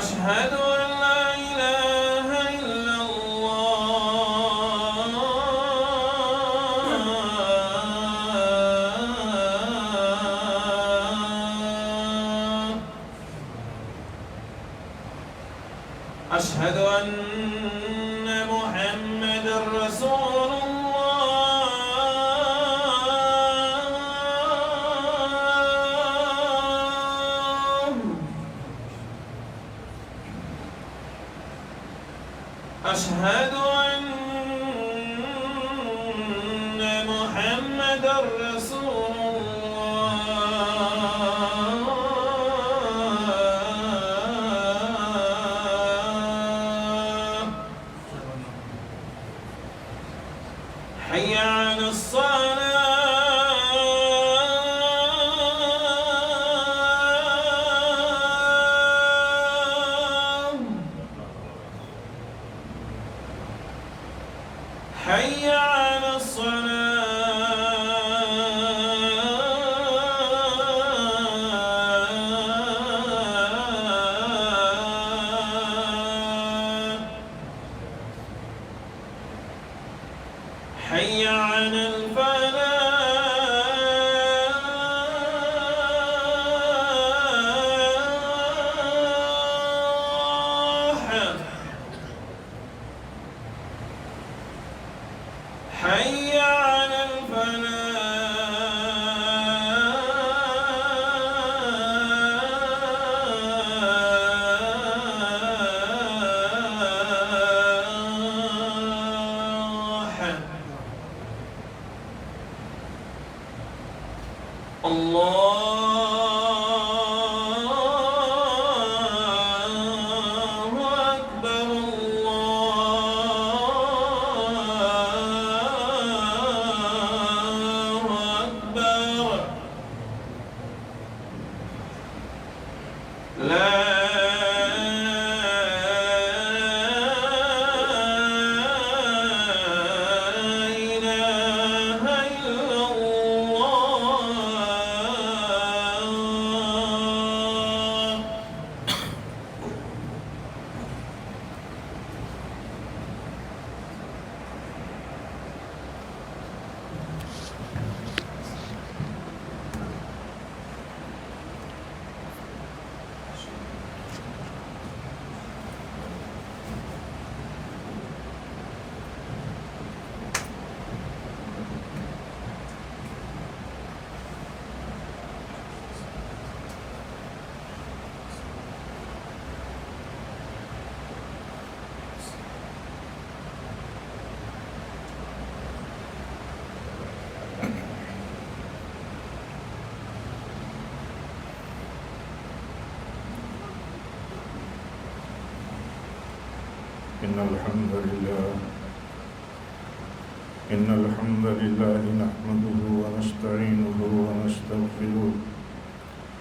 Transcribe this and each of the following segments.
أشهد أن لا إله إلا الله. أشهد أن محمدًا رسول الله. أشهد أن محمدًا رسول الله. حي على الصلاة. حي على الصلاة. حي على الفلاح. حي على الفلاح. الله أكبر. الله أكبر. لا إله إلا الله. إن الحمد لله نحمده ونستعينه ونستغفره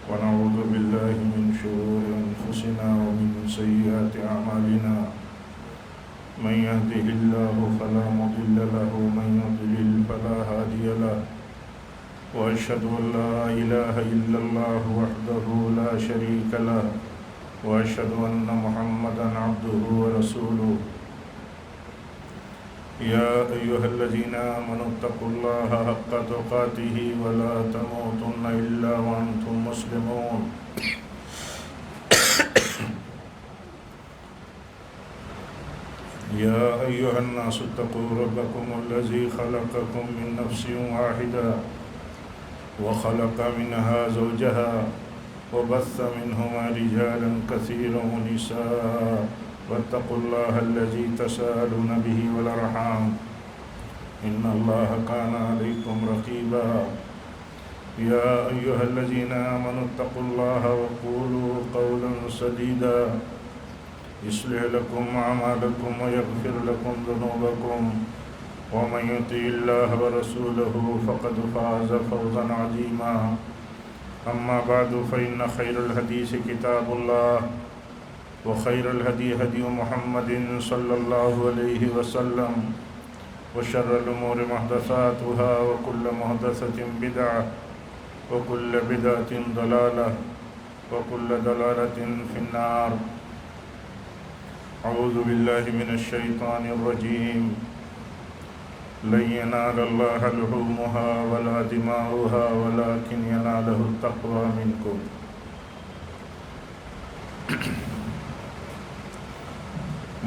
ونعوذ بالله من شرور أنفسنا ومن سيئات أعمالنا. من يهده الله فلا مضل له ومن يضلل فلا هادي له. وأشهد أن لا إله إلا الله وحده لا شريك له وأشهد أن محمدًا عبده ورسوله. يا أيها الذين آمنوا اتقوا الله حق تقاته ولا تموتن إلا وأنتم مسلمون. يا أيها الناس اتقوا ربكم الذي خلقكم من نفس واحدة وخلق منها زوجها وبث منهما رجالا كثيرا ونساء واتقوا الله الذي تساءلون به والأرحام إن الله كان عليكم رقيبا. يا أيها الذين آمنوا اتقوا الله وقولوا قولا سديدا يصلح لكم أعمالكم ويغفر لكم ذنوبكم ومن يطع الله ورسوله فقد فاز فوزا عظيما. أما بعد فإن خير الحديث كتاب الله وخير الهدي هدي محمد صلى الله عليه وسلم وشر الأمور محدثاتها وكل محدثة بدعة وكل بدعة ضلالة وكل ضلالة في النار. أعوذ بالله من الشيطان الرجيم لن ينال الله لحومها ولا دماؤها ولكن يناله التقوى منكم.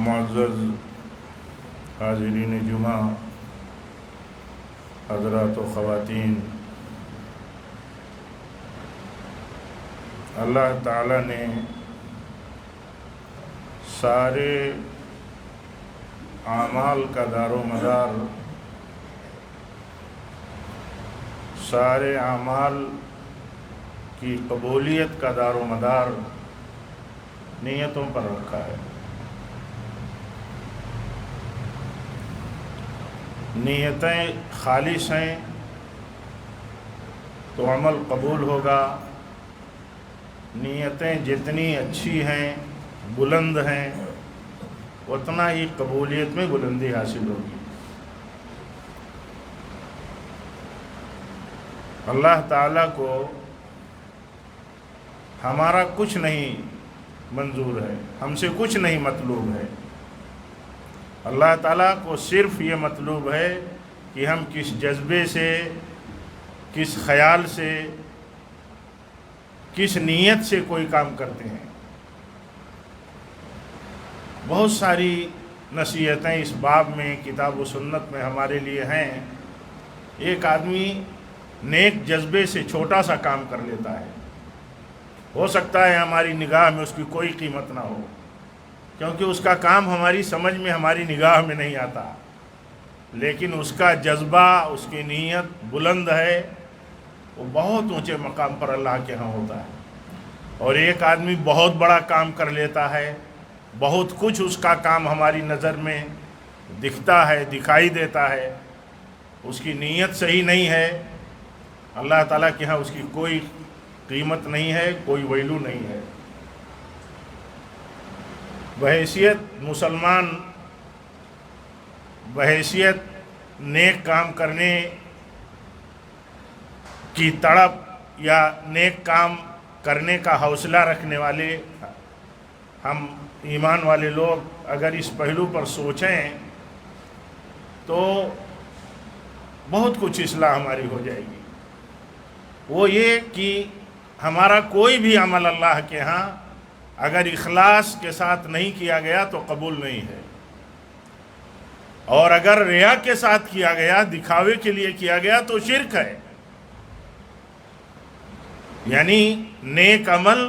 معزز حاضرین جمعہ، حضرات و خواتین، اللہ تعالیٰ نے سارے اعمال کا دار و مدار، سارے اعمال کی قبولیت کا دار و مدار نیتوں پر رکھا ہے۔ نیتیں خالص ہیں تو عمل قبول ہوگا، نیتیں جتنی اچھی ہیں، بلند ہیں، اتنا ہی قبولیت میں بلندی حاصل ہوگی۔ اللہ تعالیٰ کو ہمارا کچھ نہیں منظور ہے، ہم سے کچھ نہیں مطلوب ہے۔ اللہ تعالیٰ کو صرف یہ مطلوب ہے کہ ہم کس جذبے سے، کس خیال سے، کس نیت سے کوئی کام کرتے ہیں۔ بہت ساری نصیحتیں اس باب میں کتاب و سنت میں ہمارے لیے ہیں۔ ایک آدمی نیک جذبے سے چھوٹا سا کام کر لیتا ہے، ہو سکتا ہے ہماری نگاہ میں اس کی کوئی قیمت نہ ہو، کیونکہ اس کا کام ہماری سمجھ میں، ہماری نگاہ میں نہیں آتا، لیکن اس کا جذبہ، اس کی نیت بلند ہے، وہ بہت اونچے مقام پر اللہ کے ہاں ہوتا ہے۔ اور ایک آدمی بہت بڑا کام کر لیتا ہے، بہت کچھ اس کا کام ہماری نظر میں دکھتا ہے، دکھائی دیتا ہے، اس کی نیت صحیح نہیں ہے، اللہ تعالیٰ کے ہاں اس کی کوئی قیمت نہیں ہے، کوئی ویلو نہیں ہے۔ بحیثیت مسلمان، بحیثیت نیک کام کرنے کی تڑپ یا نیک کام کرنے کا حوصلہ رکھنے والے ہم ایمان والے لوگ اگر اس پہلو پر سوچیں تو بہت کچھ اصلاح ہماری ہو جائے گی۔ وہ یہ کہ ہمارا کوئی بھی عمل اللہ کے ہاں اگر اخلاص کے ساتھ نہیں کیا گیا تو قبول نہیں ہے، اور اگر ریا کے ساتھ کیا گیا، دکھاوے کے لیے کیا گیا تو شرک ہے۔ یعنی نیک عمل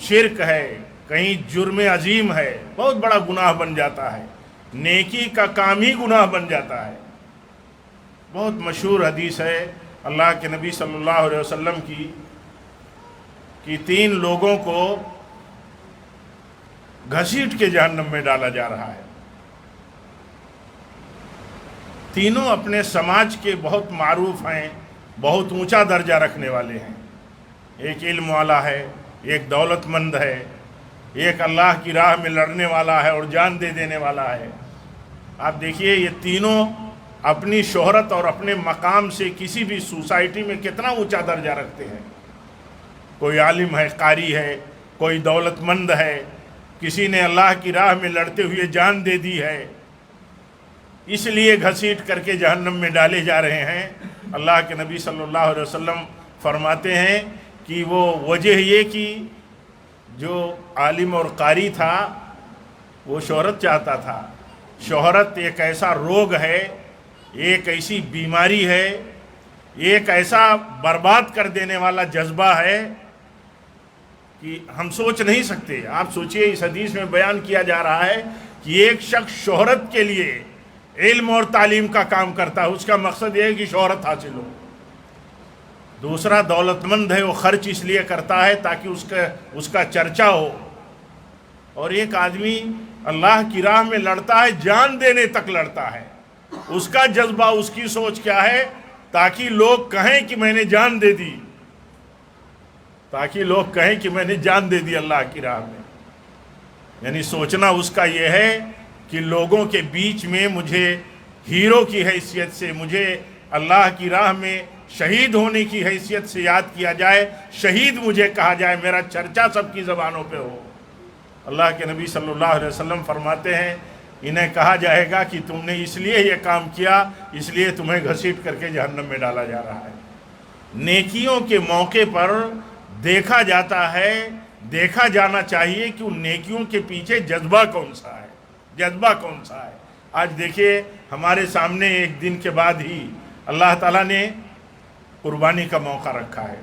شرک ہے، کہیں جرم عظیم ہے، بہت بڑا گناہ بن جاتا ہے، نیکی کا کام ہی گناہ بن جاتا ہے۔ بہت مشہور حدیث ہے اللہ کے نبی صلی اللہ علیہ وسلم کی کہ 3 لوگوں کو گھسیٹ کے جہنم میں ڈالا جا رہا ہے۔ تینوں اپنے سماج کے بہت معروف ہیں، بہت اونچا درجہ رکھنے والے ہیں۔ ایک علم والا ہے، ایک دولت مند ہے، ایک اللہ کی راہ میں لڑنے والا ہے اور جان دے دینے والا ہے۔ آپ دیکھیے یہ تینوں اپنی شہرت اور اپنے مقام سے کسی بھی سوسائٹی میں کتنا اونچا درجہ رکھتے ہیں۔ کوئی عالم ہے، قاری ہے، کوئی دولت مند ہے، کسی نے اللہ کی راہ میں لڑتے ہوئے جان دے دی ہے، اس لیے گھسیٹ کر کے جہنم میں ڈالے جا رہے ہیں۔ اللہ کے نبی صلی اللہ علیہ وسلم فرماتے ہیں کہ وہ وجہ یہ کہ جو عالم اور قاری تھا وہ شہرت چاہتا تھا۔ شہرت ایک ایسا روگ ہے، ایک ایسی بیماری ہے، ایک ایسا برباد کر دینے والا جذبہ ہے کہ ہم سوچ نہیں سکتے۔ آپ سوچئے اس حدیث میں بیان کیا جا رہا ہے کہ ایک شخص شہرت کے لیے علم اور تعلیم کا کام کرتا ہے، اس کا مقصد یہ ہے کہ شہرت حاصل ہو۔ دوسرا دولت مند ہے، وہ خرچ اس لیے کرتا ہے تاکہ اس کا چرچا ہو۔ اور ایک آدمی اللہ کی راہ میں لڑتا ہے، جان دینے تک لڑتا ہے۔ اس کا جذبہ، اس کی سوچ کیا ہے؟ تاکہ لوگ کہیں کہ میں نے جان دے دی، تاکہ لوگ کہیں کہ میں نے جان دے دی اللہ کی راہ میں۔ یعنی سوچنا اس کا یہ ہے کہ لوگوں کے بیچ میں مجھے ہیرو کی حیثیت سے، مجھے اللہ کی راہ میں شہید ہونے کی حیثیت سے یاد کیا جائے، شہید مجھے کہا جائے، میرا چرچا سب کی زبانوں پہ ہو۔ اللہ کے نبی صلی اللہ علیہ وسلم فرماتے ہیں انہیں کہا جائے گا کہ تم نے اس لیے یہ کام کیا، اس لیے تمہیں گھسیٹ کر کے جہنم میں ڈالا جا رہا ہے۔ نیکیوں کے موقع پر دیکھا جاتا ہے، دیکھا جانا چاہیے کہ ان نیکیوں کے پیچھے جذبہ کون سا ہے، جذبہ کون سا ہے۔ آج دیکھیے ہمارے سامنے ایک دن کے بعد ہی اللہ تعالیٰ نے قربانی کا موقع رکھا ہے۔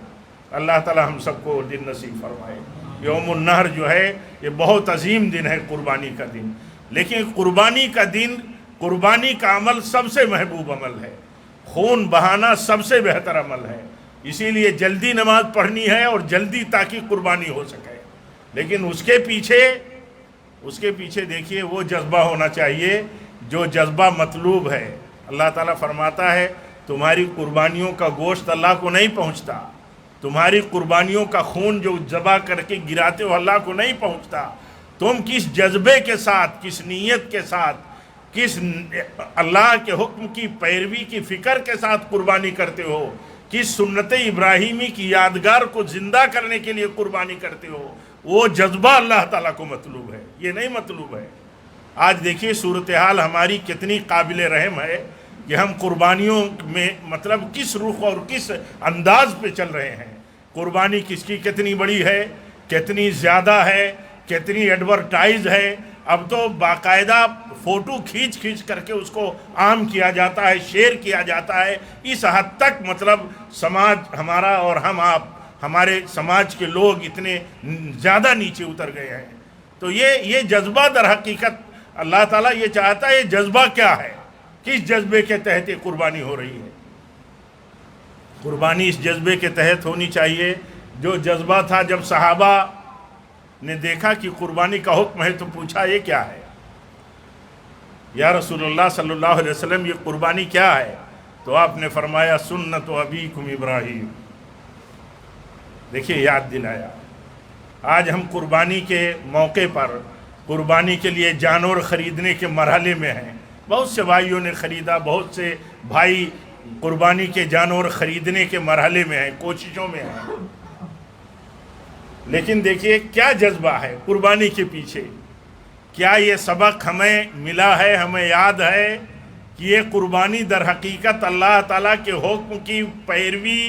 اللہ تعالیٰ ہم سب کو دن نصیب فرمائے۔ یوم النحر جو ہے یہ بہت عظیم دن ہے، قربانی کا دن، لیکن قربانی کا دن، قربانی کا عمل سب سے محبوب عمل ہے، خون بہانا سب سے بہتر عمل ہے، اسی لیے جلدی نماز پڑھنی ہے اور جلدی تاکہ قربانی ہو سکے۔ لیکن اس کے پیچھے دیکھیے وہ جذبہ ہونا چاہیے جو جذبہ مطلوب ہے۔ اللہ تعالیٰ فرماتا ہے تمہاری قربانیوں کا گوشت اللہ کو نہیں پہنچتا، تمہاری قربانیوں کا خون جو ذبح کر کے گراتے ہو اللہ کو نہیں پہنچتا۔ تم کس جذبے کے ساتھ، کس نیت کے ساتھ، کس اللہ کے حکم کی پیروی کی فکر کے ساتھ قربانی کرتے ہو، کس سنت ابراہیمی کی یادگار کو زندہ کرنے کے لیے قربانی کرتے ہو، وہ جذبہ اللہ تعالیٰ کو مطلوب ہے، یہ نہیں مطلوب ہے۔ آج دیکھیے صورتحال ہماری کتنی قابل رحم ہے کہ ہم قربانیوں میں مطلب کس رخ اور کس انداز پہ چل رہے ہیں۔ قربانی کس کی کتنی بڑی ہے، کتنی زیادہ ہے، کتنی ایڈورٹائز ہے۔ اب تو باقاعدہ فوٹو کھینچ کر کے اس کو عام کیا جاتا ہے، شیئر کیا جاتا ہے۔ اس حد تک مطلب سماج ہمارا اور ہمارے سماج کے لوگ اتنے زیادہ نیچے اتر گئے ہیں۔ تو یہ جذبہ در حقیقت اللہ تعالیٰ یہ چاہتا ہے، یہ جذبہ کیا ہے، کس جذبے کے تحت یہ قربانی ہو رہی ہے۔ قربانی اس جذبے کے تحت ہونی چاہیے جو جذبہ تھا جب صحابہ نے دیکھا کہ قربانی کا حکم ہے تو پوچھا یہ کیا ہے، یا رسول اللہ صلی اللہ علیہ وسلم یہ قربانی کیا ہے؟ تو آپ نے فرمایا سنت ابیکم ابراہیم۔ دیکھیے یاد دلایا۔ آج ہم قربانی کے موقع پر قربانی کے لیے جانور خریدنے کے مرحلے میں ہیں، بہت سے بھائیوں نے خریدا، بہت سے بھائی قربانی کے جانور خریدنے کے مرحلے میں ہیں، کوششوں میں ہیں۔ لیکن دیکھیے کیا جذبہ ہے قربانی کے پیچھے، کیا یہ سبق ہمیں ملا ہے، ہمیں یاد ہے کہ یہ قربانی در حقیقت اللہ تعالیٰ کے حکم کی پیروی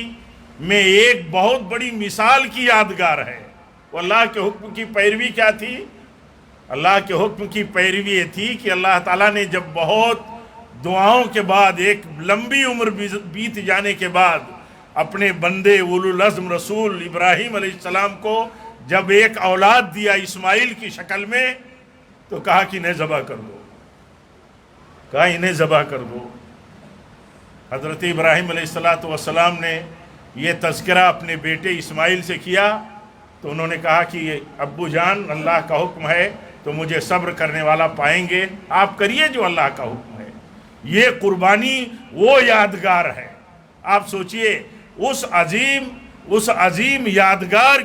میں ایک بہت بڑی مثال کی یادگار ہے۔ وہ اللہ کے حکم کی پیروی کیا تھی؟ اللہ کے حکم کی پیروی یہ تھی کہ اللہ تعالیٰ نے جب بہت دعاؤں کے بعد، ایک لمبی عمر بیت جانے کے بعد، اپنے بندے اولو العزم رسول ابراہیم علیہ السلام کو جب ایک اولاد دیا اسماعیل کی شکل میں، تو کہا کہ انہیں ذبح کر دو، کہا انہیں ذبح کر دو۔ حضرت ابراہیم علیہ السلام نے یہ تذکرہ اپنے بیٹے اسماعیل سے کیا تو انہوں نے کہا کہ ابو جان اللہ کا حکم ہے تو مجھے صبر کرنے والا پائیں گے، آپ کریے جو اللہ کا حکم ہے۔ یہ قربانی وہ یادگار ہے۔ آپ سوچئے اس عظیم یادگار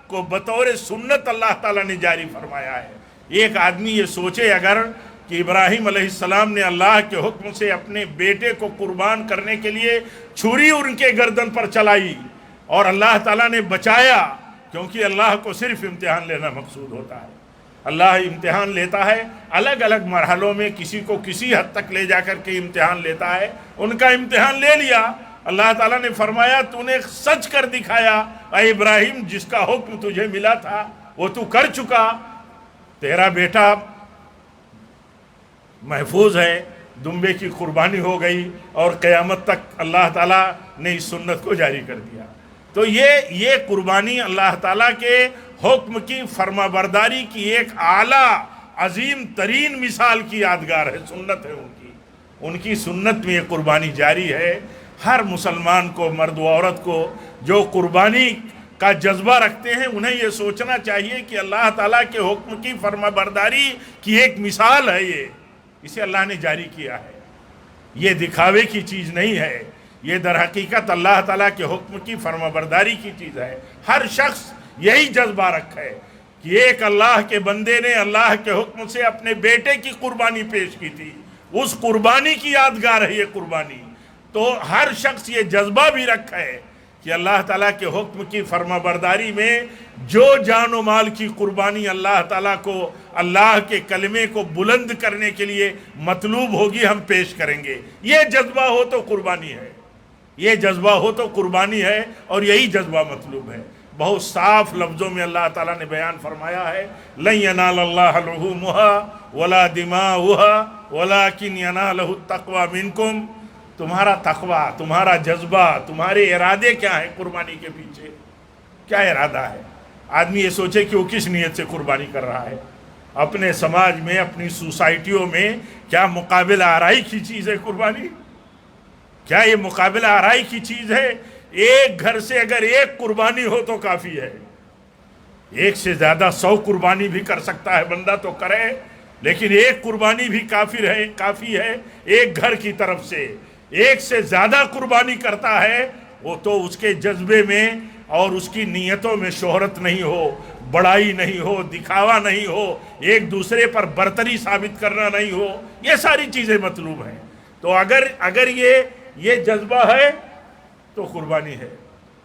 کو بطور سنت اللہ تعالیٰ نے جاری فرمایا ہے۔ ایک آدمی یہ سوچے اگر کہ ابراہیم علیہ السلام نے اللہ کے حکم سے اپنے بیٹے کو قربان کرنے کے لیے چھری ان کے گردن پر چلائی اور اللہ تعالیٰ نے بچایا، کیونکہ اللہ کو صرف امتحان لینا مقصود ہوتا ہے۔ اللہ امتحان لیتا ہے الگ الگ مرحلوں میں، کسی کو کسی حد تک لے جا کر کے امتحان لیتا ہے۔ ان کا امتحان لے لیا، اللہ تعالیٰ نے فرمایا تو نے سچ کر دکھایا، اے ابراہیم جس کا حکم تجھے ملا تھا وہ تو کر چکا، تیرا بیٹا محفوظ ہے، دمبے کی قربانی ہو گئی اور قیامت تک اللہ تعالیٰ نے اس سنت کو جاری کر دیا۔ تو یہ قربانی اللہ تعالیٰ کے حکم کی فرما برداری کی ایک اعلیٰ عظیم ترین مثال کی یادگار ہے، سنت ہے ان کی سنت میں یہ قربانی جاری ہے۔ ہر مسلمان کو، مرد و عورت کو جو قربانی کا جذبہ رکھتے ہیں انہیں یہ سوچنا چاہیے کہ اللہ تعالیٰ کے حکم کی فرما برداری کی ایک مثال ہے، اسے اللہ نے جاری کیا ہے۔ یہ دکھاوے کی چیز نہیں ہے، یہ در حقیقت اللہ تعالیٰ کے حکم کی فرما برداری کی چیز ہے۔ ہر شخص یہی جذبہ رکھے کہ ایک اللہ کے بندے نے اللہ کے حکم سے اپنے بیٹے کی قربانی پیش کی تھی، اس قربانی کی یادگار ہے یہ قربانی۔ تو ہر شخص یہ جذبہ بھی رکھے کہ اللہ تعالیٰ کے حکم کی فرما برداری میں جو جان و مال کی قربانی اللہ تعالیٰ کو اللہ کے کلمے کو بلند کرنے کے لیے مطلوب ہوگی ہم پیش کریں گے. یہ جذبہ ہو تو قربانی ہے, یہ جذبہ ہو تو قربانی ہے, اور یہی جذبہ مطلوب ہے. بہت صاف لفظوں میں اللہ تعالیٰ نے بیان فرمایا ہے لن ینال اللہ لحومها ولا دماؤها ولکن ینالہ التقوی منکم. تمہارا تقوی, تمہارا جذبہ, تمہارے ارادے کیا ہیں قربانی کے پیچھے, کیا ارادہ ہے؟ آدمی یہ سوچے کہ وہ کس نیت سے قربانی کر رہا ہے. اپنے سماج میں, اپنی سوسائٹیوں میں کیا مقابل آرائی کی چیز ہے قربانی؟ کیا یہ مقابل آرائی کی چیز ہے؟ ایک گھر سے اگر ایک قربانی ہو تو کافی ہے. ایک سے زیادہ 100 قربانی بھی کر سکتا ہے بندہ تو کرے, لیکن ایک قربانی بھی کافی ہے. ایک گھر کی طرف سے ایک سے زیادہ قربانی کرتا ہے وہ تو اس کے جذبے میں اور اس کی نیتوں میں شہرت نہیں ہو, بڑائی نہیں ہو, دکھاوا نہیں ہو, ایک دوسرے پر برتری ثابت کرنا نہیں ہو, یہ ساری چیزیں مطلوب ہیں. تو اگر یہ جذبہ ہے تو قربانی ہے,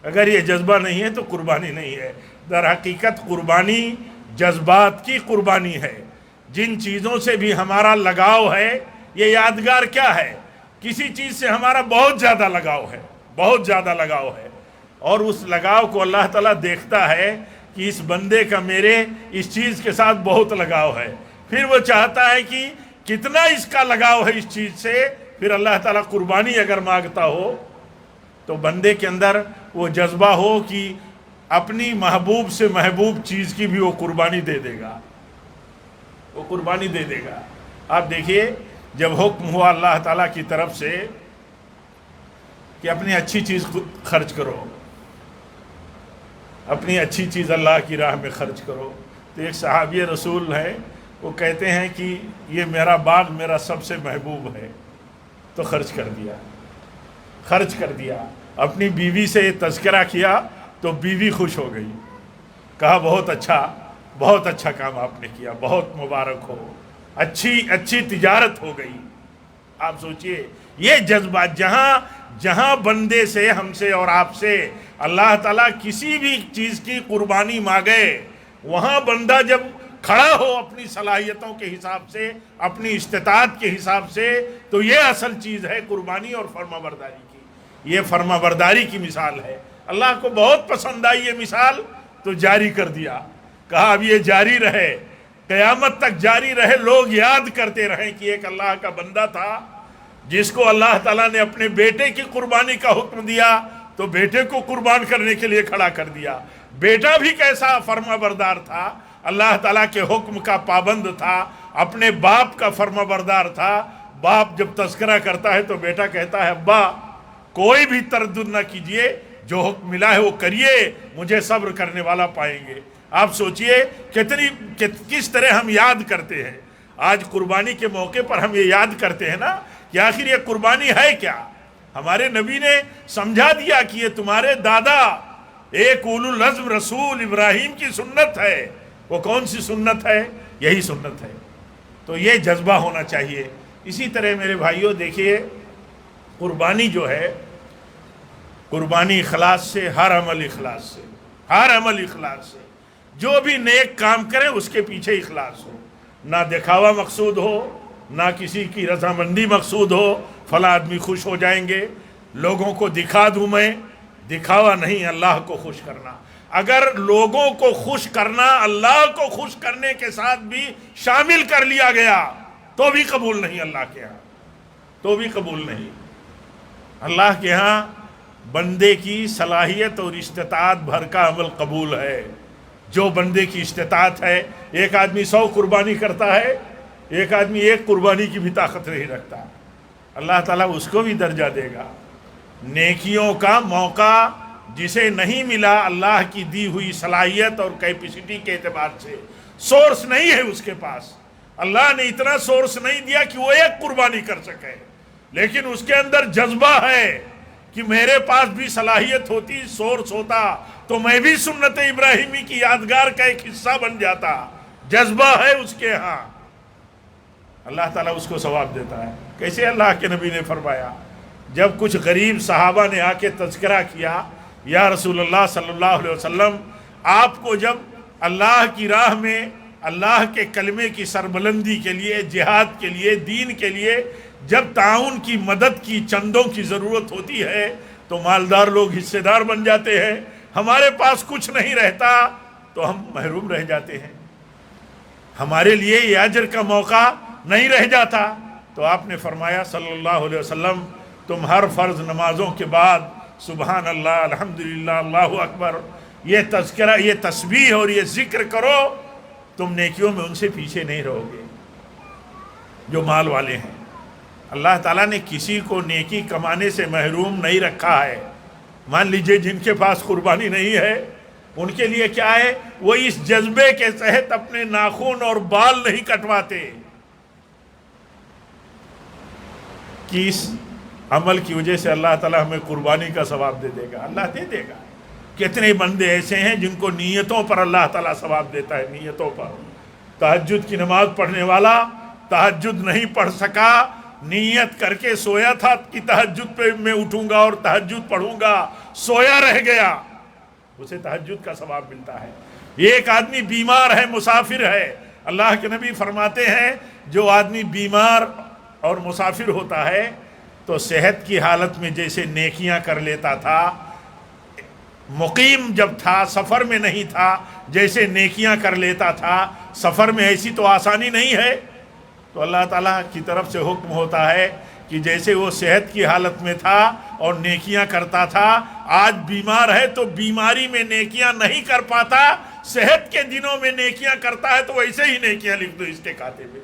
اگر یہ جذبہ نہیں ہے تو قربانی نہیں ہے. در حقیقت قربانی جذبات کی قربانی ہے. جن چیزوں سے بھی ہمارا لگاؤ ہے, یہ یادگار کیا ہے؟ کسی چیز سے ہمارا بہت زیادہ لگاؤ ہے, بہت زیادہ لگاؤ ہے, اور اس لگاؤ کو اللہ تعالیٰ دیکھتا ہے کہ اس بندے کا میرے اس چیز کے ساتھ بہت لگاؤ ہے. پھر وہ چاہتا ہے کہ کتنا اس کا لگاؤ ہے اس چیز سے. پھر اللہ تعالیٰ قربانی اگر مانگتا ہو تو بندے کے اندر وہ جذبہ ہو کہ اپنی محبوب سے محبوب چیز کی بھی وہ قربانی دے دے گا, وہ قربانی دے دے گا. آپ دیکھیے جب حکم ہوا اللہ تعالیٰ کی طرف سے کہ اپنی اچھی چیز خرچ کرو, اپنی اچھی چیز اللہ کی راہ میں خرچ کرو, تو ایک صحابی رسول ہے, وہ کہتے ہیں کہ یہ میرا باغ میرا سب سے محبوب ہے, تو خرچ کر دیا, خرچ کر دیا. اپنی بیوی سے تذکرہ کیا تو بیوی خوش ہو گئی, کہا بہت اچھا کام آپ نے کیا, بہت مبارک ہو, اچھی تجارت ہو گئی. آپ سوچئے یہ جذبہ جہاں بندے سے, ہم سے اور آپ سے اللہ تعالیٰ کسی بھی چیز کی قربانی مانگے, وہاں بندہ جب کھڑا ہو اپنی صلاحیتوں کے حساب سے, اپنی استطاعت کے حساب سے, تو یہ اصل چیز ہے قربانی اور فرما برداری کی. یہ فرما برداری کی مثال ہے. اللہ کو بہت پسند آئی یہ مثال, تو جاری کر دیا. کہا اب یہ جاری رہے, قیامت تک جاری رہے, لوگ یاد کرتے رہیں کہ ایک اللہ کا بندہ تھا جس کو اللہ تعالیٰ نے اپنے بیٹے کی قربانی کا حکم دیا تو بیٹے کو قربان کرنے کے لیے کھڑا کر دیا. بیٹا بھی کیسا فرما بردار تھا, اللہ تعالیٰ کے حکم کا پابند تھا, اپنے باپ کا فرما بردار تھا. باپ جب تذکرہ کرتا ہے تو بیٹا کہتا ہے ابا کوئی بھی تردد نہ کیجئے, جو حکم ملا ہے وہ کریے, مجھے صبر کرنے والا پائیں گے. آپ سوچئے کس طرح ہم یاد کرتے ہیں. آج قربانی کے موقع پر ہم یہ یاد کرتے ہیں نا کہ آخر یہ قربانی ہے کیا. ہمارے نبی نے سمجھا دیا کہ یہ تمہارے دادا ایک اولو العزم رسول ابراہیم کی سنت ہے. وہ کون سی سنت ہے؟ یہی سنت ہے. تو یہ جذبہ ہونا چاہیے. اسی طرح میرے بھائیوں دیکھیے قربانی جو ہے, قربانی اخلاص سے, ہر عمل اخلاص سے, ہر عمل اخلاص سے. جو بھی نیک کام کرے اس کے پیچھے اخلاص ہو, نہ دکھاوا مقصود ہو, نہ کسی کی رضامندی مقصود ہو, فلاں آدمی خوش ہو جائیں گے, لوگوں کو دکھا دوں میں, دکھاوا نہیں, اللہ کو خوش کرنا. اگر لوگوں کو خوش کرنا اللہ کو خوش کرنے کے ساتھ بھی شامل کر لیا گیا تو بھی قبول نہیں اللہ کے ہاں, تو بھی قبول نہیں. اللہ کے ہاں بندے کی صلاحیت اور استطاعت بھر کا عمل قبول ہے. جو بندے کی استطاعت ہے, ایک آدمی 100 قربانی کرتا ہے, ایک آدمی 1 قربانی کی بھی طاقت نہیں رکھتا, اللہ تعالیٰ اس کو بھی درجہ دے گا. نیکیوں کا موقع جسے نہیں ملا اللہ کی دی ہوئی صلاحیت اور کیپیسٹی کے اعتبار سے, سورس نہیں ہے اس کے پاس, اللہ نے اتنا سورس نہیں دیا کہ وہ 1 قربانی کر سکے, لیکن اس کے اندر جذبہ ہے کہ میرے پاس بھی صلاحیت ہوتی, سورس ہوتا, تو میں بھی سنت ابراہیمی کی یادگار کا ایک حصہ بن جاتا. جذبہ ہے اس کے ہاں, اللہ تعالیٰ اس کو ثواب دیتا ہے. کیسے اللہ کے نبی نے فرمایا, جب کچھ غریب صحابہ نے آ کے تذکرہ کیا یا رسول اللہ صلی اللہ علیہ وسلم، آپ کو جب اللہ کی راہ میں اللہ کے کلمے کی سربلندی کے لیے، جہاد کے لیے، دین کے لیے جب تعاون کی، مدد کی، چندوں کی ضرورت ہوتی ہے تو مالدار لوگ حصے دار بن جاتے ہیں، ہمارے پاس کچھ نہیں رہتا تو ہم محروم رہ جاتے ہیں، ہمارے لیے یہ اجر کا موقع نہیں رہ جاتا۔ تو آپ نے فرمایا صلی اللہ علیہ وسلم، تم ہر فرض نمازوں کے بعد سبحان اللہ، الحمدللہ، اللہ اکبر، یہ تذکرہ، یہ تسبیح اور یہ ذکر کرو، تم نیکیوں میں ان سے پیچھے نہیں رہو گے جو مال والے ہیں۔ اللہ تعالیٰ نے کسی کو نیکی کمانے سے محروم نہیں رکھا ہے۔ مان لیجئے جن کے پاس قربانی نہیں ہے، ان کے لیے کیا ہے، وہ اس جذبے کے تحت اپنے ناخن اور بال نہیں کٹواتے کہ اس عمل کی وجہ سے اللہ تعالیٰ ہمیں قربانی کا ثواب دے دے گا۔ اللہ دے دے گا۔ کتنے بندے ایسے ہیں جن کو نیتوں پر اللہ تعالیٰ ثواب دیتا ہے، نیتوں پر۔ تہجد کی نماز پڑھنے والا تہجد نہیں پڑھ سکا، نیت کر کے سویا تھا کہ تہجد پہ میں اٹھوں گا اور تہجد پڑھوں گا، سویا رہ گیا، اسے تہجد کا ثواب ملتا ہے۔ ایک آدمی بیمار ہے، مسافر ہے، اللہ کے نبی فرماتے ہیں جو آدمی بیمار اور مسافر ہوتا ہے تو صحت کی حالت میں جیسے نیکیاں کر لیتا تھا، مقیم جب تھا، سفر میں نہیں تھا، جیسے نیکیاں کر لیتا تھا، سفر میں ایسی تو آسانی نہیں ہے، تو اللہ تعالیٰ کی طرف سے حکم ہوتا ہے کہ جیسے وہ صحت کی حالت میں تھا اور نیکیاں کرتا تھا، آج بیمار ہے تو بیماری میں نیکیاں نہیں کر پاتا، صحت کے دنوں میں نیکیاں کرتا ہے تو ویسے ہی نیکیاں لکھ دو اس کے کھاتے میں۔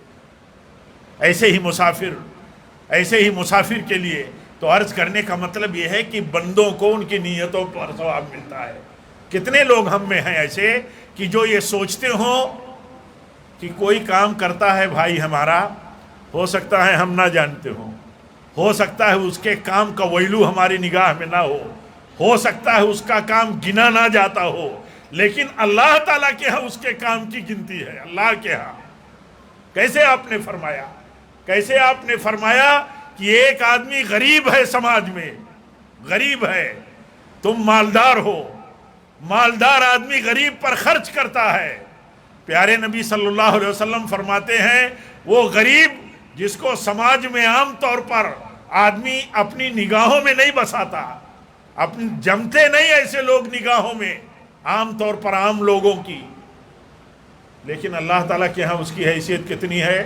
ایسے ہی مسافر کے لیے تو عرض کرنے کا مطلب یہ ہے کہ بندوں کو ان کی نیتوں پر ثواب ملتا ہے۔ کتنے لوگ ہم میں ہیں ایسے کہ جو یہ سوچتے ہوں کہ کوئی کام کرتا ہے بھائی ہمارا، ہو سکتا ہے ہم نہ جانتے ہوں، ہو سکتا ہے اس کے کام کا ویلو ہماری نگاہ میں نہ ہو سکتا ہے اس کا کام گنا نہ جاتا ہو، لیکن اللہ تعالیٰ کے ہاں اس کے کام کی گنتی ہے، اللہ کے ہاں۔ کیسے آپ نے فرمایا کہ ایک آدمی غریب ہے، سماج میں غریب ہے، تم مالدار ہو، مالدار آدمی غریب پر خرچ کرتا ہے۔ پیارے نبی صلی اللہ علیہ وسلم فرماتے ہیں وہ غریب جس کو سماج میں عام طور پر آدمی اپنی نگاہوں میں نہیں بساتا، جمتے نہیں ایسے لوگ نگاہوں میں عام طور پر عام لوگوں کی، لیکن اللہ تعالیٰ کے ہاں اس کی حیثیت کتنی ہے۔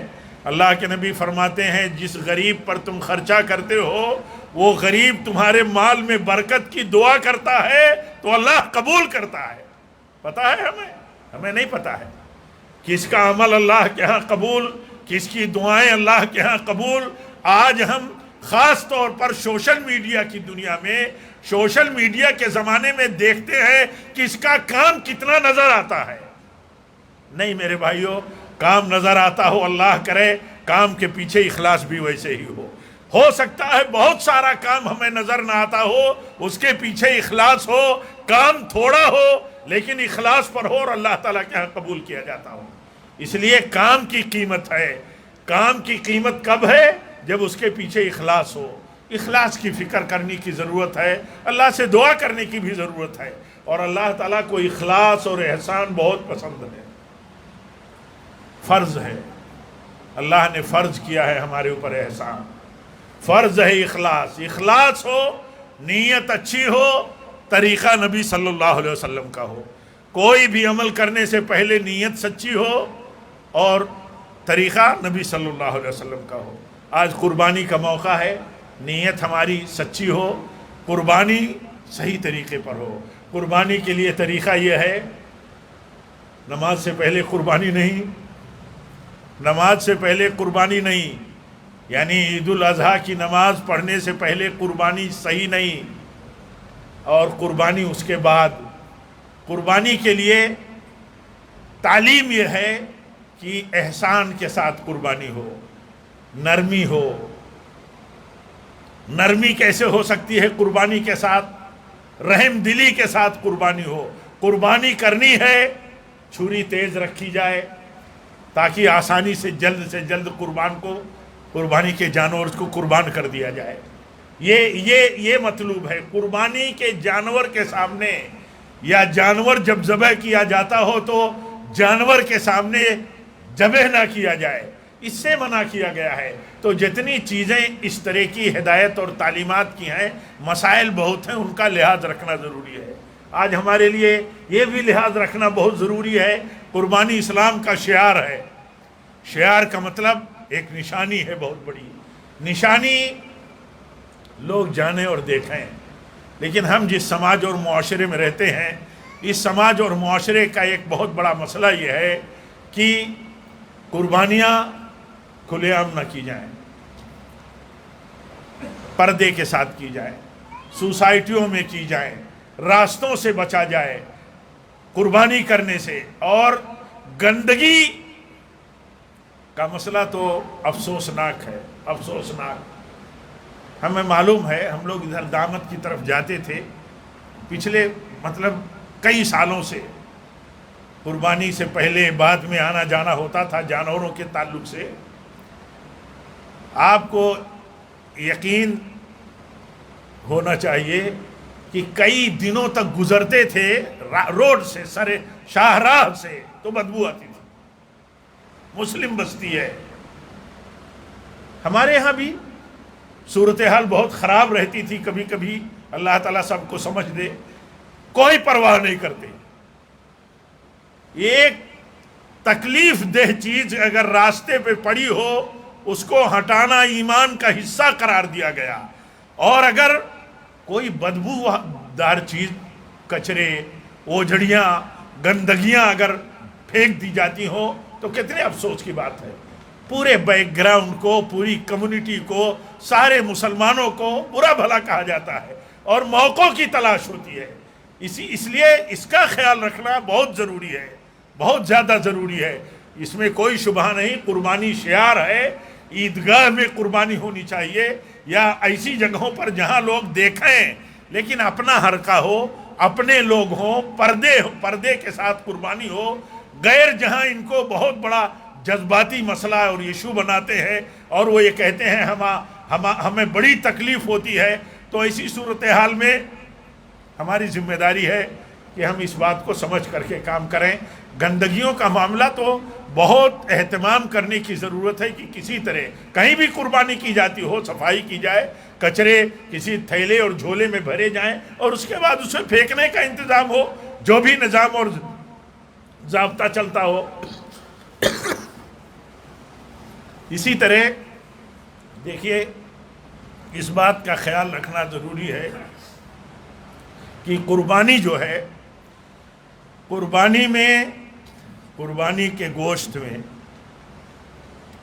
اللہ کے نبی فرماتے ہیں جس غریب پر تم خرچہ کرتے ہو وہ غریب تمہارے مال میں برکت کی دعا کرتا ہے تو اللہ قبول کرتا ہے۔ پتہ ہے ہمیں نہیں پتہ ہے کس کا عمل اللہ کے ہاں قبول، کس کی دعائیں اللہ کے ہاں قبول۔ آج ہم خاص طور پر سوشل میڈیا کی دنیا میں، سوشل میڈیا کے زمانے میں دیکھتے ہیں کہ اس کا کام کتنا نظر آتا ہے۔ نہیں میرے بھائیوں، کام نظر آتا ہو، اللہ کرے کام کے پیچھے اخلاص بھی ویسے ہی ہو سکتا ہے بہت سارا کام ہمیں نظر نہ آتا ہو، اس کے پیچھے اخلاص ہو، کام تھوڑا ہو لیکن اخلاص پر ہو اور اللہ تعالیٰ کے ہاں قبول کیا جاتا ہو۔ اس لیے کام کی قیمت ہے۔ کام کی قیمت کب ہے؟ جب اس کے پیچھے اخلاص ہو۔ اخلاص کی فکر کرنے کی ضرورت ہے، اللہ سے دعا کرنے کی بھی ضرورت ہے، اور اللہ تعالیٰ کو اخلاص اور احسان بہت پسند ہے۔ فرض ہے، اللہ نے فرض کیا ہے ہمارے اوپر احسان، فرض ہے اخلاص ہو، نیت اچھی ہو، طریقہ نبی صلی اللہ علیہ وسلم کا ہو۔ کوئی بھی عمل کرنے سے پہلے نیت سچی ہو اور طریقہ نبی صلی اللہ علیہ وسلم کا ہو۔ آج قربانی کا موقع ہے، نیت ہماری سچی ہو، قربانی صحیح طریقے پر ہو۔ قربانی کے لیے طریقہ یہ ہے، نماز سے پہلے قربانی نہیں، نماز سے پہلے قربانی نہیں، یعنی عید الاضحیٰ کی نماز پڑھنے سے پہلے قربانی صحیح نہیں، اور قربانی اس کے بعد۔ قربانی کے لیے تعلیم یہ ہے کہ احسان کے ساتھ قربانی ہو، نرمی ہو۔ نرمی کیسے ہو سکتی ہے قربانی کے ساتھ؟ رحم دلی کے ساتھ قربانی ہو۔ قربانی کرنی ہے، چھری تیز رکھی جائے تاکہ آسانی سے جلد قربانی کے جانور کو قربان کر دیا جائے۔ یہ مطلوب ہے۔ قربانی کے جانور کے سامنے یا جانور جب ذبح کیا جاتا ہو تو جانور کے سامنے ذبح نہ کیا جائے، اس سے منع کیا گیا ہے۔ تو جتنی چیزیں اس طرح کی ہدایت اور تعلیمات کی ہیں، مسائل بہت ہیں، ان کا لحاظ رکھنا ضروری ہے۔ آج ہمارے لیے یہ بھی لحاظ رکھنا بہت ضروری ہے، قربانی اسلام کا شعار ہے۔ شعار کا مطلب ایک نشانی ہے، بہت بڑی نشانی، لوگ جانیں اور دیکھیں۔ لیکن ہم جس سماج اور معاشرے میں رہتے ہیں، اس سماج اور معاشرے کا ایک بہت بڑا مسئلہ یہ ہے کہ قربانیاں کھلے عام نہ کی جائیں، پردے کے ساتھ کی جائیں، سوسائٹیوں میں کی جائیں، راستوں سے بچا جائے قربانی کرنے سے۔ اور گندگی کا مسئلہ تو افسوسناک ہے، افسوسناک۔ ہمیں معلوم ہے، ہم لوگ ادھر دامت کی طرف جاتے تھے پچھلے کئی سالوں سے، قربانی سے پہلے بعد میں آنا جانا ہوتا تھا جانوروں کے تعلق سے۔ آپ کو یقین ہونا چاہیے کہ کئی دنوں تک گزرتے تھے روڈ سے، شاہراہ سے، تو بدبو آتی تھی۔ مسلم بستی ہے ہمارے ہاں بھی، صورتحال بہت خراب رہتی تھی، کبھی کبھی اللہ تعالیٰ سب کو سمجھ دے، کوئی پرواہ نہیں کرتے۔ ایک تکلیف دہ چیز اگر راستے پہ پڑی ہو، اس کو ہٹانا ایمان کا حصہ قرار دیا گیا۔ اور اگر کوئی بدبو دار چیز، کچرے، اوجھڑیاں، گندگیاں اگر پھینک دی جاتی ہوں تو کتنے افسوس کی بات ہے۔ پورے بیک گراؤنڈ کو، پوری کمیونٹی کو، سارے مسلمانوں کو برا بھلا کہا جاتا ہے اور موقعوں کی تلاش ہوتی ہے۔ اس لیے اس کا خیال رکھنا بہت ضروری ہے، بہت زیادہ ضروری ہے۔ اس میں کوئی شبہ نہیں، قربانی شعار ہے، عیدگاہ میں قربانی ہونی چاہیے یا ایسی جگہوں پر جہاں لوگ دیکھیں لیکن اپنا حرکہ ہو، اپنے لوگ ہوں، پردے کے ساتھ قربانی ہو۔ غیر جہاں ان کو بہت بڑا جذباتی مسئلہ اور ایشو بناتے ہیں اور وہ یہ کہتے ہیں ہمیں بڑی تکلیف ہوتی ہے، تو ایسی صورتحال میں ہماری ذمہ داری ہے کہ ہم اس بات کو سمجھ کر کے کام کریں۔ گندگیوں کا معاملہ تو بہت اہتمام کرنے کی ضرورت ہے کہ کسی طرح کہیں بھی قربانی کی جاتی ہو صفائی کی جائے، کچرے کسی تھیلے اور جھولے میں بھرے جائیں اور اس کے بعد اسے پھینکنے کا انتظام ہو، جو بھی نظام اور ضابطہ چلتا ہو۔ اسی طرح دیکھیے، اس بات کا خیال رکھنا ضروری ہے کہ قربانی جو ہے، قربانی کے گوشت میں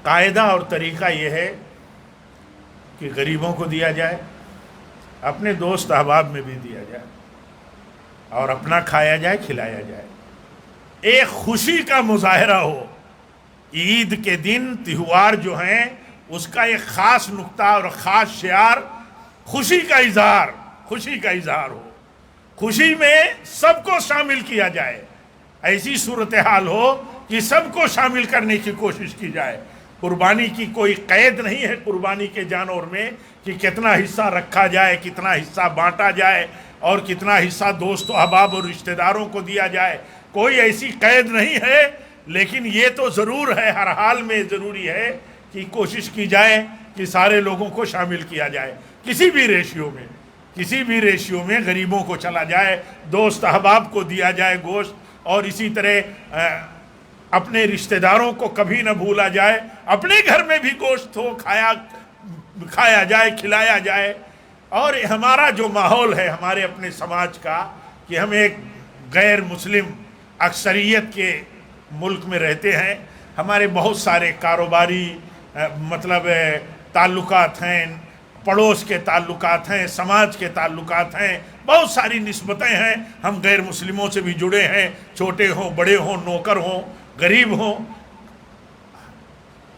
قاعدہ اور طریقہ یہ ہے کہ غریبوں کو دیا جائے، اپنے دوست احباب میں بھی دیا جائے اور اپنا کھایا جائے، کھلایا جائے۔ ایک خوشی کا مظاہرہ ہو۔ عید کے دن تہوار جو ہیں اس کا ایک خاص نقطہ اور خاص شعار خوشی کا اظہار ہو۔ خوشی میں سب کو شامل کیا جائے، ایسی صورتحال ہو کہ سب کو شامل کرنے کی کوشش کی جائے۔ قربانی کی کوئی قید نہیں ہے قربانی کے جانور میں کہ کتنا حصہ رکھا جائے، کتنا حصہ بانٹا جائے اور کتنا حصہ دوست و احباب اور رشتہ داروں کو دیا جائے، کوئی ایسی قید نہیں ہے۔ لیکن یہ تو ضرور ہے، ہر حال میں ضروری ہے کہ کوشش کی جائے کہ سارے لوگوں کو شامل کیا جائے، کسی بھی ریشیو میں غریبوں کو چلا جائے، دوست احباب کو دیا جائے گوشت، اور اسی طرح اپنے رشتہ داروں کو کبھی نہ بھولا جائے، اپنے گھر میں بھی گوشت ہو، کھایا جائے، کھلایا جائے۔ اور ہمارا جو ماحول ہے ہمارے اپنے سماج کا کہ ہم ایک غیر مسلم اکثریت کے ملک میں رہتے ہیں، ہمارے بہت سارے کاروباری تعلقات ہیں، پڑوس کے تعلقات ہیں، سماج کے تعلقات ہیں، بہت ساری نسبتیں ہیں۔ ہم غیر مسلموں سے بھی جڑے ہیں، چھوٹے ہوں، بڑے ہوں، نوکر ہوں، غریب ہوں۔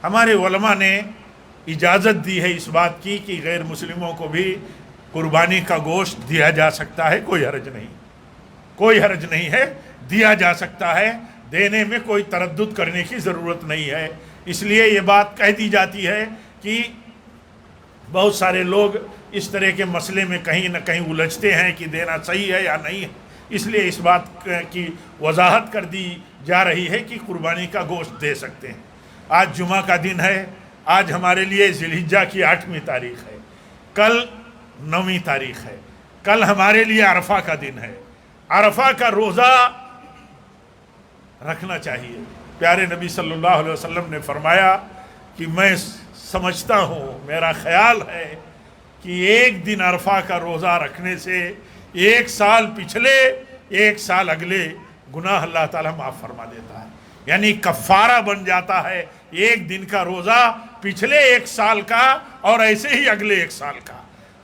ہمارے علماء نے اجازت دی ہے اس بات کی کہ غیر مسلموں کو بھی قربانی کا گوشت دیا جا سکتا ہے، کوئی حرج نہیں ہے، دیا جا سکتا ہے، دینے میں کوئی تردد کرنے کی ضرورت نہیں ہے۔ اس لیے یہ بات کہہ دی جاتی ہے کہ بہت سارے لوگ اس طرح کے مسئلے میں کہیں نہ کہیں الجھتے ہیں کہ دینا صحیح ہے یا نہیں ہے، اس لیے اس بات کی وضاحت کر دی جا رہی ہے کہ قربانی کا گوشت دے سکتے ہیں۔ آج جمعہ کا دن ہے، آج ہمارے لیے ذی الحجہ کی 8ویں تاریخ ہے، کل 9ویں تاریخ ہے، کل ہمارے لیے عرفہ کا دن ہے۔ عرفہ کا روزہ رکھنا چاہیے۔ پیارے نبی صلی اللہ علیہ وسلم نے فرمایا کہ میں سمجھتا ہوں، میرا خیال ہے کہ ایک دن عرفہ کا روزہ رکھنے سے 1 سال پچھلے 1 سال اگلے گناہ اللہ تعالیٰ معاف فرما دیتا ہے، یعنی کفارہ بن جاتا ہے ایک دن کا روزہ پچھلے 1 سال کا اور ایسے ہی اگلے 1 سال کا۔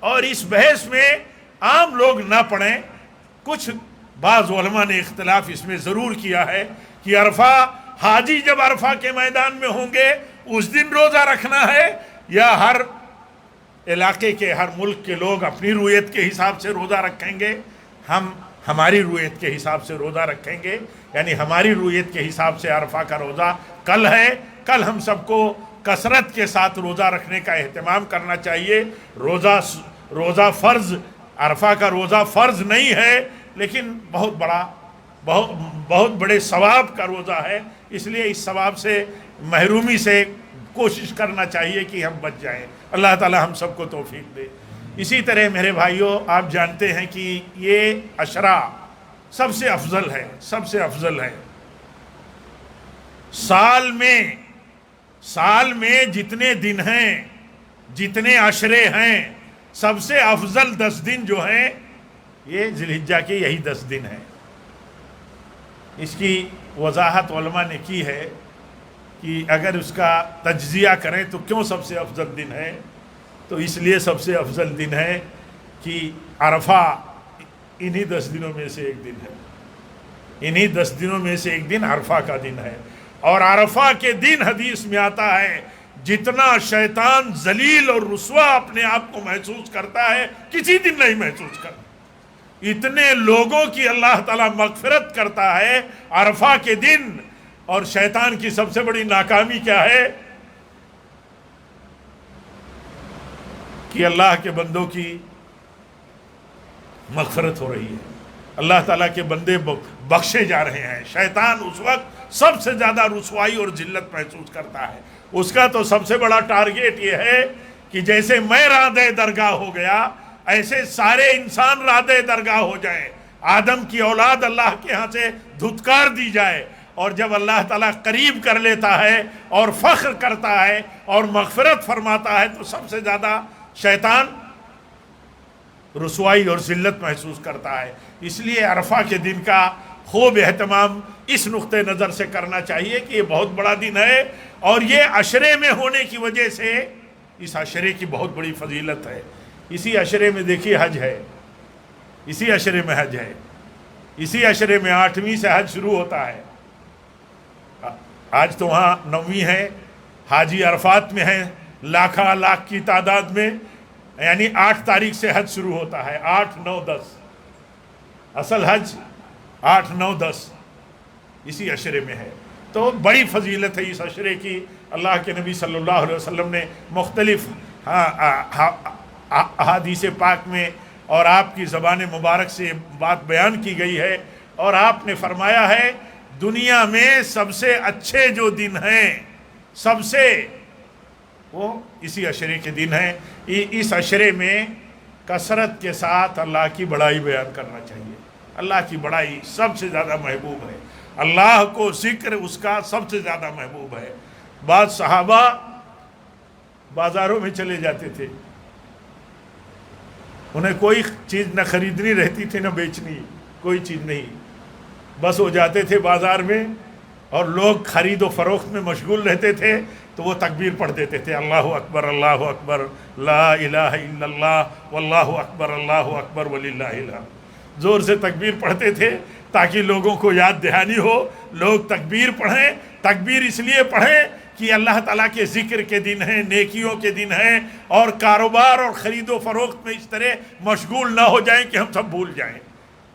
اور اس بحث میں عام لوگ نہ پڑھیں، کچھ بعض علماء نے اختلاف اس میں ضرور کیا ہے کہ عرفہ حاجی جب عرفہ کے میدان میں ہوں گے اس دن روزہ رکھنا ہے، یا ہر علاقے کے ہر ملک کے لوگ اپنی رویت کے حساب سے روزہ رکھیں گے، ہم ہماری رویت کے حساب سے روزہ رکھیں گے۔ یعنی ہماری رویت کے حساب سے عرفہ کا روزہ کل ہے، کل ہم سب کو کثرت کے ساتھ روزہ رکھنے کا اہتمام کرنا چاہیے۔ روزہ فرض، عرفہ کا روزہ فرض نہیں ہے، لیکن بہت بڑے ثواب کا روزہ ہے، اس لیے اس ثواب سے محرومی سے کوشش کرنا چاہیے کہ ہم بچ جائیں۔ اللہ تعالی ہم سب کو توفیق دے۔ اسی طرح میرے بھائیوں، آپ جانتے ہیں کہ یہ عشرہ سب سے افضل ہے، سب سے افضل ہے۔ سال میں جتنے دن ہیں، جتنے عشرے ہیں، سب سے افضل 10 دن جو ہیں یہ ذی الحجہ کے یہی 10 دن ہیں۔ اس کی وضاحت علماء نے کی ہے کہ اگر اس کا تجزیہ کریں تو کیوں سب سے افضل دن ہے، تو اس لیے سب سے افضل دن ہے کہ عرفہ انہی 10 دنوں میں سے ایک دن ہے، انہی 10 دنوں میں سے ایک دن عرفہ کا دن ہے۔ اور عرفہ کے دن حدیث میں آتا ہے جتنا شیطان ذلیل اور رسوا اپنے آپ کو محسوس کرتا ہے کسی دن نہیں محسوس کرتا، اتنے لوگوں کی اللہ تعالیٰ مغفرت کرتا ہے عرفہ کے دن۔ اور شیطان کی سب سے بڑی ناکامی کیا ہے کہ اللہ کے بندوں کی مغفرت ہو رہی ہے، اللہ تعالیٰ کے بندے بخشے جا رہے ہیں۔ شیطان اس وقت سب سے زیادہ رسوائی اور ذلت محسوس کرتا ہے، اس کا تو سب سے بڑا ٹارگیٹ یہ ہے کہ جیسے میں رادِ درگاہ ہو گیا ایسے سارے انسان رادِ درگاہ ہو جائیں، آدم کی اولاد اللہ کے ہاں سے دھتکار دی جائے۔ اور جب اللہ تعالیٰ قریب کر لیتا ہے اور فخر کرتا ہے اور مغفرت فرماتا ہے تو سب سے زیادہ شیطان رسوائی اور ذلت محسوس کرتا ہے۔ اس لیے عرفہ کے دن کا خوب اہتمام اس نقطۂ نظر سے کرنا چاہیے کہ یہ بہت بڑا دن ہے، اور یہ عشرے میں ہونے کی وجہ سے اس عشرے کی بہت بڑی فضیلت ہے۔ اسی عشرے میں دیکھیے حج ہے، اسی عشرے میں حج ہے، اسی عشرے میں 8ویں سے حج شروع ہوتا ہے۔ آج تو وہاں 9ویں ہے، حاجی عرفات میں ہیں لاکھ کی تعداد میں، یعنی 8 تاریخ سے حج شروع ہوتا ہے، 8، 9، 10 اصل حج 8، 9، 10 اسی عشرے میں ہے۔ تو بڑی فضیلت ہے اس عشرے کی۔ اللہ کے نبی صلی اللہ علیہ وسلم نے مختلف احادیث پاک میں اور آپ کی زبان مبارک سے بات بیان کی گئی ہے، اور آپ نے فرمایا ہے دنیا میں سب سے اچھے جو دن ہیں سب سے وہ اسی عشرے کے دن ہیں۔ اس عشرے میں کثرت کے ساتھ اللہ کی بڑائی بیان کرنا چاہیے۔ اللہ کی بڑائی سب سے زیادہ محبوب ہے، اللہ کو ذکر اس کا سب سے زیادہ محبوب ہے۔ بعض صحابہ بازاروں میں چلے جاتے تھے، انہیں کوئی چیز نہ خریدنی رہتی تھی نہ بیچنی، کوئی چیز نہیں، بس وہ جاتے تھے بازار میں اور لوگ خرید و فروخت میں مشغول رہتے تھے تو وہ تکبیر پڑھ دیتے تھے، اللہ اکبر اللہ اکبر لا الہ الا اللہ واللہ اکبر اللہ اکبر وللہ الحمد، زور سے تکبیر پڑھتے تھے تاکہ لوگوں کو یاد دہانی ہو، لوگ تکبیر پڑھیں۔ تکبیر اس لیے پڑھیں کہ اللہ تعالیٰ کے ذکر کے دن ہیں، نیکیوں کے دن ہیں، اور کاروبار اور خرید و فروخت میں اس طرح مشغول نہ ہو جائیں کہ ہم سب بھول جائیں۔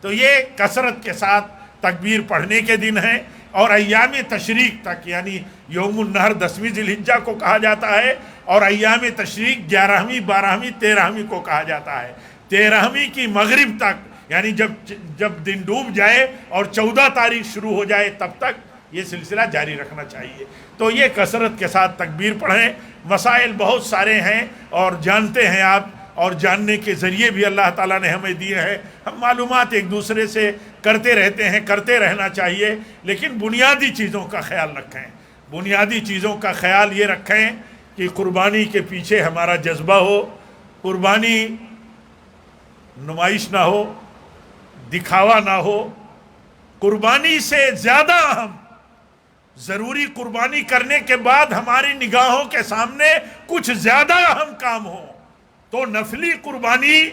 تو یہ کثرت کے ساتھ تکبیر پڑھنے کے دن ہیں۔ اور ایام تشریق تک، یعنی یوم النحر 10ویں ذی الحجہ کو کہا جاتا ہے، اور ایام تشریق 11ویں 12ویں 13ویں کو کہا جاتا ہے۔ 13ویں کی مغرب تک، یعنی جب دن ڈوب جائے اور 14 تاریخ شروع ہو جائے تب تک یہ سلسلہ جاری رکھنا چاہیے۔ تو یہ کثرت کے ساتھ تکبیر پڑھیں۔ مسائل بہت سارے ہیں اور جانتے ہیں آپ، اور جاننے کے ذریعے بھی اللہ تعالیٰ نے ہمیں دیے ہیں۔ ہم معلومات ایک دوسرے سے کرتے رہتے ہیں، کرتے رہنا چاہیے، لیکن بنیادی چیزوں کا خیال رکھیں۔ بنیادی چیزوں کا خیال یہ رکھیں کہ قربانی کے پیچھے ہمارا جذبہ ہو، قربانی نمائش نہ ہو، دکھاوا نہ ہو۔ قربانی سے زیادہ اہم، ضروری قربانی کرنے کے بعد ہماری نگاہوں کے سامنے کچھ زیادہ اہم کام ہو تو نفلی قربانی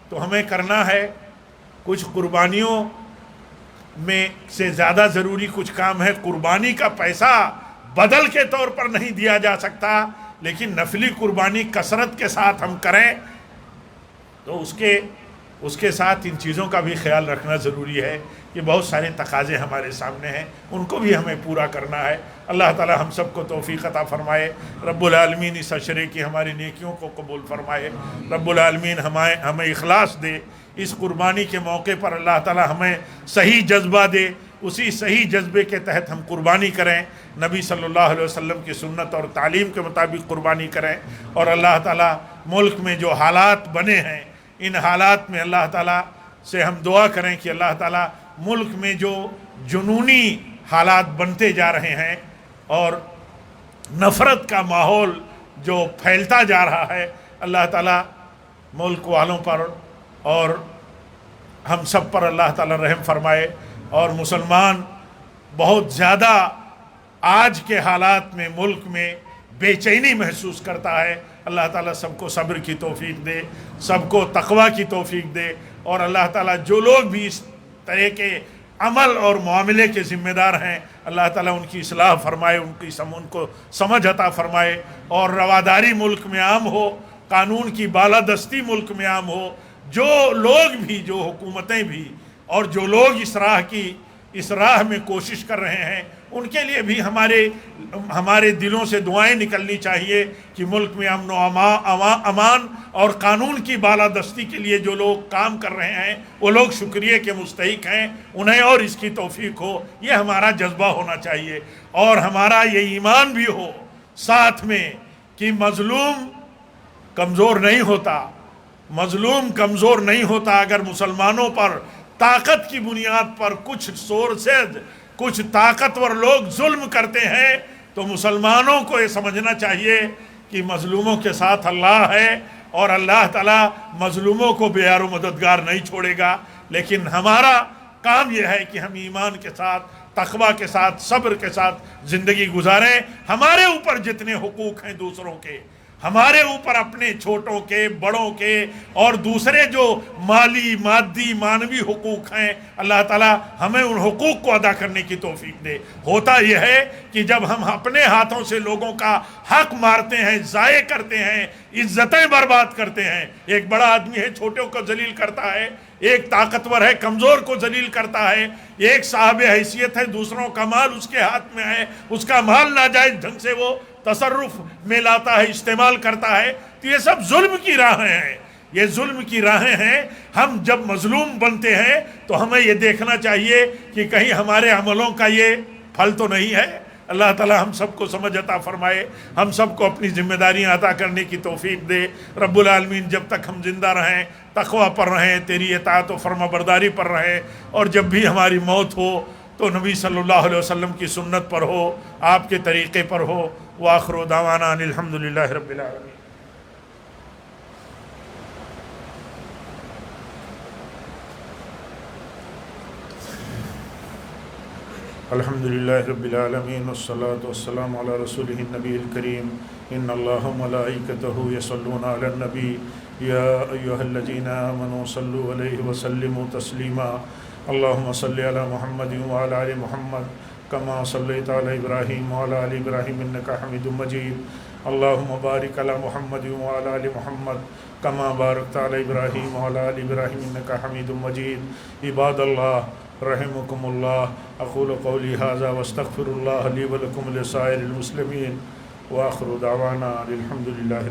تو ہمیں کرنا ہے۔ کچھ قربانیوں میں سے زیادہ ضروری کچھ کام ہے۔ قربانی کا پیسہ بدل کے طور پر نہیں دیا جا سکتا، لیکن نفلی قربانی کثرت کے ساتھ ہم کریں تو اس کے ساتھ ان چیزوں کا بھی خیال رکھنا ضروری ہے کہ بہت سارے تقاضے ہمارے سامنے ہیں، ان کو بھی ہمیں پورا کرنا ہے۔ اللہ تعالی ہم سب کو توفیق عطا فرمائے۔ رب العالمین اس عشرے کی ہماری نیکیوں کو قبول فرمائے۔ رب العالمین ہمیں اخلاص دے۔ اس قربانی کے موقع پر اللہ تعالی ہمیں صحیح جذبہ دے، اسی صحیح جذبے کے تحت ہم قربانی کریں، نبی صلی اللہ علیہ وسلم کی سنت اور تعلیم کے مطابق قربانی کریں۔ اور اللہ تعالی ملک میں جو حالات بنے ہیں، ان حالات میں اللہ تعالیٰ سے ہم دعا کریں کہ اللہ تعالیٰ ملک میں جو جنونی حالات بنتے جا رہے ہیں اور نفرت کا ماحول جو پھیلتا جا رہا ہے، اللہ تعالیٰ ملک والوں پر اور ہم سب پر اللہ تعالیٰ رحم فرمائے۔ اور مسلمان بہت زیادہ آج کے حالات میں ملک میں بے چینی محسوس کرتا ہے۔ اللہ تعالیٰ سب کو صبر کی توفیق دے، سب کو تقوی کی توفیق دے، اور اللہ تعالیٰ جو لوگ بھی اس طرح کے عمل اور معاملے کے ذمہ دار ہیں، اللہ تعالیٰ ان کی اصلاح فرمائے، ان کو سمجھ عطا فرمائے، اور رواداری ملک میں عام ہو، قانون کی بالادستی ملک میں عام ہو۔ جو لوگ بھی، جو حکومتیں بھی، اور جو لوگ اس راہ میں کوشش کر رہے ہیں، ان کے لیے بھی ہمارے دلوں سے دعائیں نکلنی چاہیے کہ ملک میں امن و امان اور قانون کی بالادستی کے لیے جو لوگ کام کر رہے ہیں وہ لوگ شکریہ کے مستحق ہیں، انہیں اور اس کی توفیق ہو۔ یہ ہمارا جذبہ ہونا چاہیے، اور ہمارا یہ ایمان بھی ہو ساتھ میں کہ مظلوم کمزور نہیں ہوتا اگر مسلمانوں پر طاقت کی بنیاد پر کچھ سورسز، کچھ طاقتور لوگ ظلم کرتے ہیں تو مسلمانوں کو یہ سمجھنا چاہیے کہ مظلوموں کے ساتھ اللہ ہے، اور اللہ تعالیٰ مظلوموں کو بے یار و مددگار نہیں چھوڑے گا۔ لیکن ہمارا کام یہ ہے کہ ہم ایمان کے ساتھ، تقوی کے ساتھ، صبر کے ساتھ زندگی گزاریں۔ ہمارے اوپر جتنے حقوق ہیں دوسروں کے، ہمارے اوپر اپنے چھوٹوں کے، بڑوں کے، اور دوسرے جو مالی، مادی، معنوی حقوق ہیں، اللہ تعالیٰ ہمیں ان حقوق کو ادا کرنے کی توفیق دے۔ ہوتا یہ ہے کہ جب ہم اپنے ہاتھوں سے لوگوں کا حق مارتے ہیں، ضائع کرتے ہیں، عزتیں برباد کرتے ہیں، ایک بڑا آدمی ہے چھوٹوں کو ذلیل کرتا ہے، ایک طاقتور ہے کمزور کو ذلیل کرتا ہے، ایک صاحب حیثیت ہے دوسروں کا مال اس کے ہاتھ میں ہے، اس کا مال ناجائز ڈھنگ سے وہ تصرف میں لاتا ہے، استعمال کرتا ہے، تو یہ سب ظلم کی راہیں ہیں، یہ ظلم کی راہیں ہیں۔ ہم جب مظلوم بنتے ہیں تو ہمیں یہ دیکھنا چاہیے کہ کہیں ہمارے عملوں کا یہ پھل تو نہیں ہے۔ اللہ تعالی ہم سب کو سمجھ عطا فرمائے، ہم سب کو اپنی ذمہ داریاں ادا کرنے کی توفیق دے۔ رب العالمین جب تک ہم زندہ رہیں تقوی پر رہیں، تیری اطاعت و فرما برداری پر رہیں، اور جب بھی ہماری موت ہو تو نبی صلی اللہ علیہ وسلم کی سنت پر ہو، آپ کے طریقے پر ہو۔ وآخر دعوانا ان الحمدللہ رب العالمین۔ الحمدللہ رب العالمین، والصلاة والسلام علی رسولہ النبی الکریم۔ ان اللہ ملائکتہ یصلون علی النبی یا ایہا الذین آمنوا صلوا علیہ وسلموا تسلیما۔ اللہم صلی علی محمد وعلی آل محمد کما صلیت علی ابراہیم وعلی آل ابراہیم انکا حمید مجید۔ اللہم بارک علی محمد وعلی آل محمد کما بارکت علی ابراہیم وعلی آل ابراہیم انکا حمید مجید۔ عباد اللہ، رحمكم الله. أقول قولي هذا واستغفر الله لي ولكم ولسائر المسلمين وآخر دعوانا الحمد لله.